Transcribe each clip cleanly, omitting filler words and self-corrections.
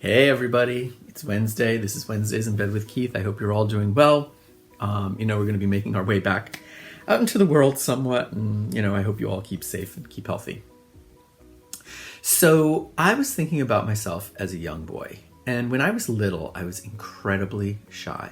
Hey everybody, it's Wednesday. This is Wednesdays in Bed with Keith. I hope you're all doing well. We're going to be making our way back out into the world somewhat, and I hope you all keep safe and keep healthy. So I was thinking about myself as a young boy, and when I was little, I was incredibly shy.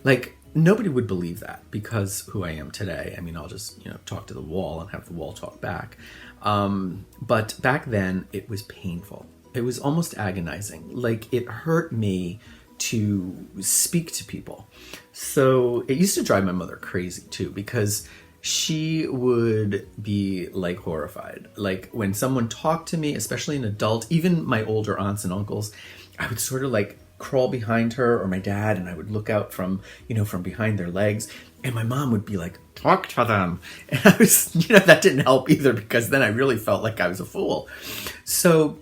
Like, nobody would believe that because who I am today. I mean, I'll just, talk to the wall and have the wall talk back. But back then, it was painful. It was almost agonizing. Like, it hurt me to speak to people. So it used to drive my mother crazy too, because she would be like horrified. Like when someone talked to me, especially an adult, even my older aunts and uncles, I would sort of like crawl behind her or my dad, and I would look out from behind their legs, and my mom would be like, talk to them. And I was, that didn't help either, because then I really felt like I was a fool. So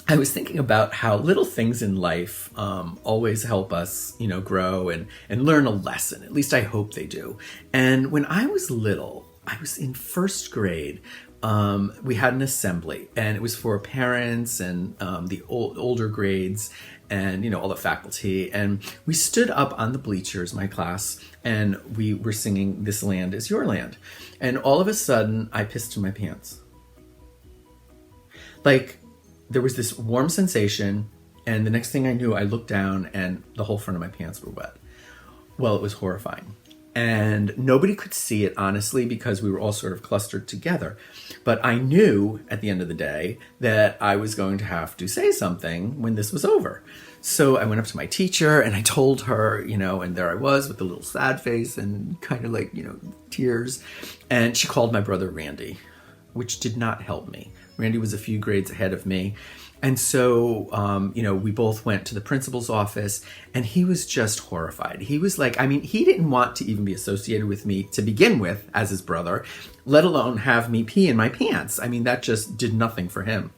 I was thinking about how little things in life always help us, grow and learn a lesson. At least I hope they do. And when I was little, I was in first grade. We had an assembly, and it was for parents and the older grades and, all the faculty. And we stood up on the bleachers, my class, and we were singing "This Land Is Your Land." And all of a sudden, I pissed in my pants. Like, there was this warm sensation, and the next thing I knew, I looked down and the whole front of my pants were wet. Well, it was horrifying. And nobody could see it, honestly, because we were all sort of clustered together. But I knew at the end of the day that I was going to have to say something when this was over. So I went up to my teacher and I told her, and there I was with a little sad face and kind of like, tears. And she called my brother Randy, which did not help me. Randy was a few grades ahead of me. And so, we both went to the principal's office, and he was just horrified. He was like, he didn't want to even be associated with me to begin with as his brother, let alone have me pee in my pants. That just did nothing for him.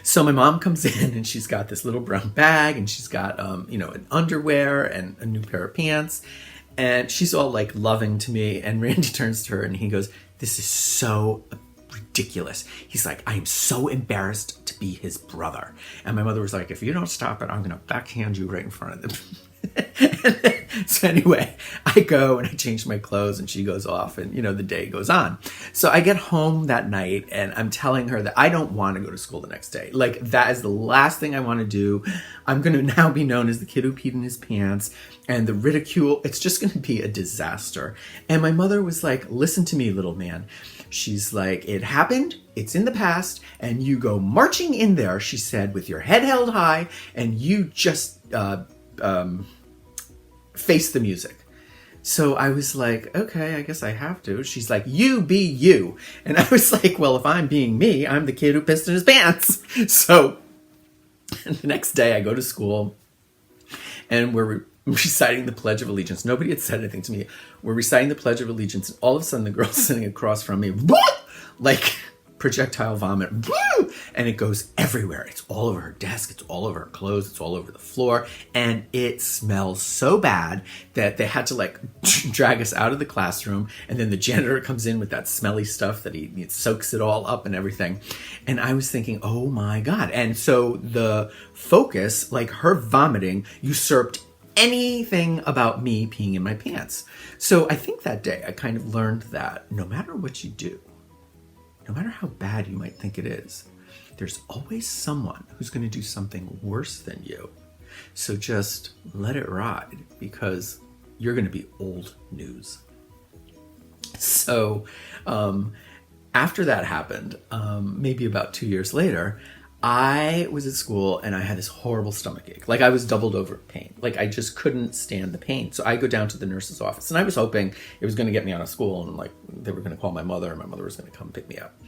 So my mom comes in, and she's got this little brown bag, and she's got, an underwear and a new pair of pants. And she's all like loving to me. And Randy turns to her and he goes, "This is so ridiculous." He's like, "I am so embarrassed to be his brother." And my mother was like, "If you don't stop it, I'm going to backhand you right in front of them." So anyway, I go and I change my clothes, and she goes off, and the day goes on. So I get home that night, and I'm telling her that I don't want to go to school the next day. Like, that is the last thing I want to do. I'm going to now be known as the kid who peed in his pants, and the ridicule, it's just going to be a disaster. And my mother was like, "Listen to me, little man." She's like, "It happened, it's in the past, and you go marching in there," she said, "with your head held high, and you just face the music." So I was like, okay, I guess I have to. She's like, "You be you." And I was like, well, if I'm being me, I'm the kid who pissed in his pants. So the next day I go to school, and we're reciting the Pledge of Allegiance. Nobody had said anything to me. We're reciting the Pledge of Allegiance, and all of a sudden the girl sitting across from me, like projectile vomit, and it goes everywhere. It's all over her desk, it's all over her clothes, it's all over the floor, and it smells so bad that they had to like drag us out of the classroom, and then the janitor comes in with that smelly stuff that he soaks it all up and everything. And I was thinking, oh my God. And so the focus, like her vomiting, usurped anything about me peeing in my pants. So I think that day I kind of learned that no matter what you do, no matter how bad you might think it is, there's always someone who's going to do something worse than you. So just let it ride, because you're going to be old news. So after that happened, maybe about 2 years later, I was at school and I had this horrible stomach ache. Like, I was doubled over pain. Like, I just couldn't stand the pain. So I go down to the nurse's office, and I was hoping it was going to get me out of school, and like they were going to call my mother, and my mother was going to come pick me up.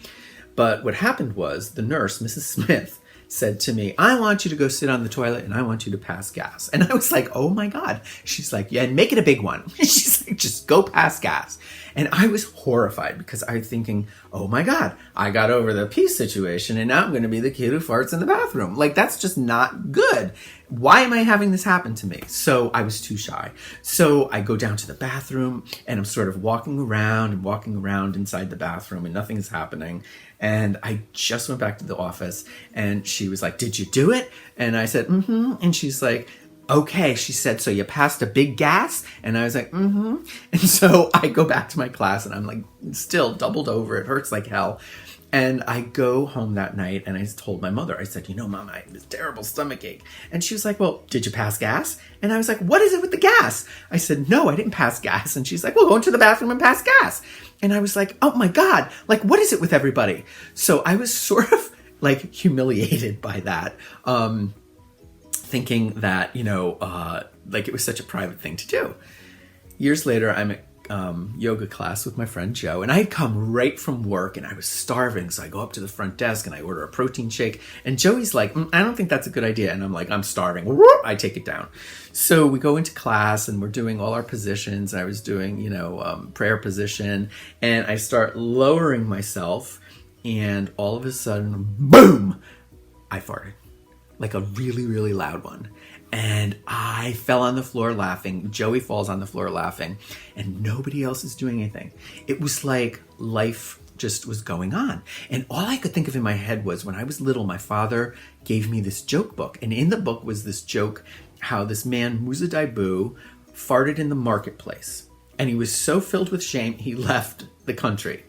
But what happened was the nurse, Mrs. Smith, said to me, "I want you to go sit on the toilet, and I want you to pass gas." And I was like, oh my God. She's like, "Yeah, and make it a big one." She's like, "Just go pass gas." And I was horrified because I was thinking, oh my God, I got over the pee situation and now I'm going to be the kid who farts in the bathroom. Like, that's just not good. Why am I having this happen to me? So I was too shy. So I go down to the bathroom and I'm sort of walking around inside the bathroom and nothing is happening. And I just went back to the office and she was like, did you do it? And I said, mm-hmm. And she's like, okay. She said, so you passed a big gas? And I was like, mm-hmm. And so I go back to my class and I'm like still doubled over. It hurts like hell. And I go home that night and I told my mother, I said, Mom, I have this terrible stomach ache. And she was like, well, did you pass gas? And I was like, what is it with the gas? I said, no, I didn't pass gas. And she's like, well, go into the bathroom and pass gas. And I was like, oh my God, like, what is it with everybody? So I was sort of like humiliated by that, thinking that, like it was such a private thing to do. Years later, I'm at yoga class with my friend Joe, and I had come right from work and I was starving. So I go up to the front desk and I order a protein shake, and Joey's like, I don't think that's a good idea. And I'm like, I'm starving. I take it down. So we go into class and we're doing all our positions. I was doing, prayer position, and I start lowering myself, and all of a sudden, boom, I farted. Like a really, really loud one. And I fell on the floor laughing. Joey falls on the floor laughing, and nobody else is doing anything. It was like life just was going on. And all I could think of in my head was, when I was little, my father gave me this joke book. And in the book was this joke, how this man, Musa Daibu, farted in the marketplace. And he was so filled with shame, he left the country.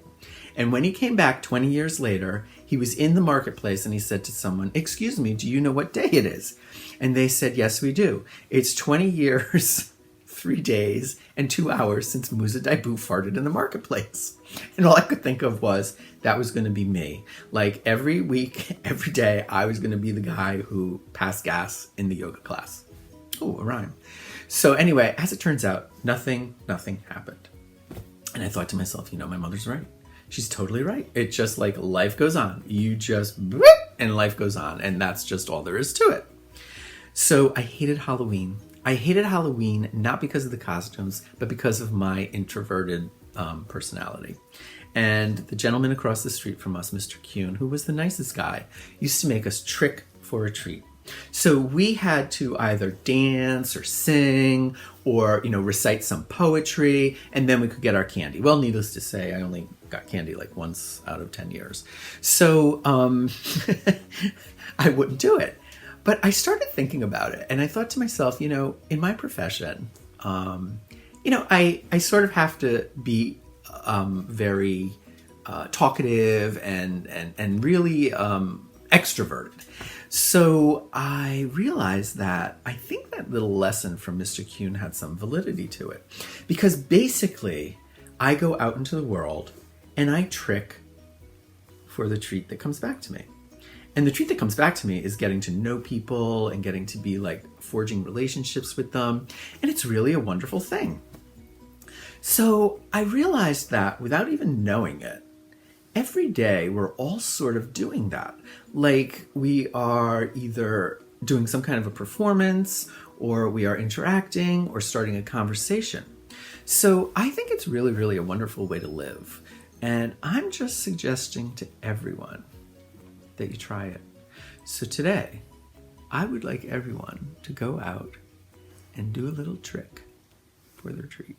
And when he came back 20 years later, he was in the marketplace and he said to someone, excuse me, do you know what day it is? And they said, yes, we do. It's 20 years, 3 days, and 2 hours since Musa Daibu farted in the marketplace. And all I could think of was, that was going to be me. Like every week, every day, I was going to be the guy who passed gas in the yoga class. Oh, a rhyme. So anyway, as it turns out, nothing happened. And I thought to myself, my mother's right. She's totally right. It's just like life goes on. You just, and life goes on. And that's just all there is to it. So I hated Halloween. I hated Halloween not because of the costumes, but because of my introverted personality. And the gentleman across the street from us, Mr. Kuhn, who was the nicest guy, used to make us trick for a treat. So we had to either dance or sing or, recite some poetry, and then we could get our candy. Well, needless to say, I only got candy like once out of 10 years. So I wouldn't do it. But I started thinking about it, and I thought to myself, in my profession, I sort of have to be very talkative and really extroverted. So I realized that I think that little lesson from Mr. Kuhn had some validity to it. Because basically, I go out into the world and I trick for the treat that comes back to me. And the treat that comes back to me is getting to know people and getting to be like forging relationships with them. And it's really a wonderful thing. So I realized that without even knowing it, every day we're all sort of doing that. Like we are either doing some kind of a performance, or we are interacting or starting a conversation. So I think it's really, really a wonderful way to live. And I'm just suggesting to everyone that you try it. So today, I would like everyone to go out and do a little trick for their treat.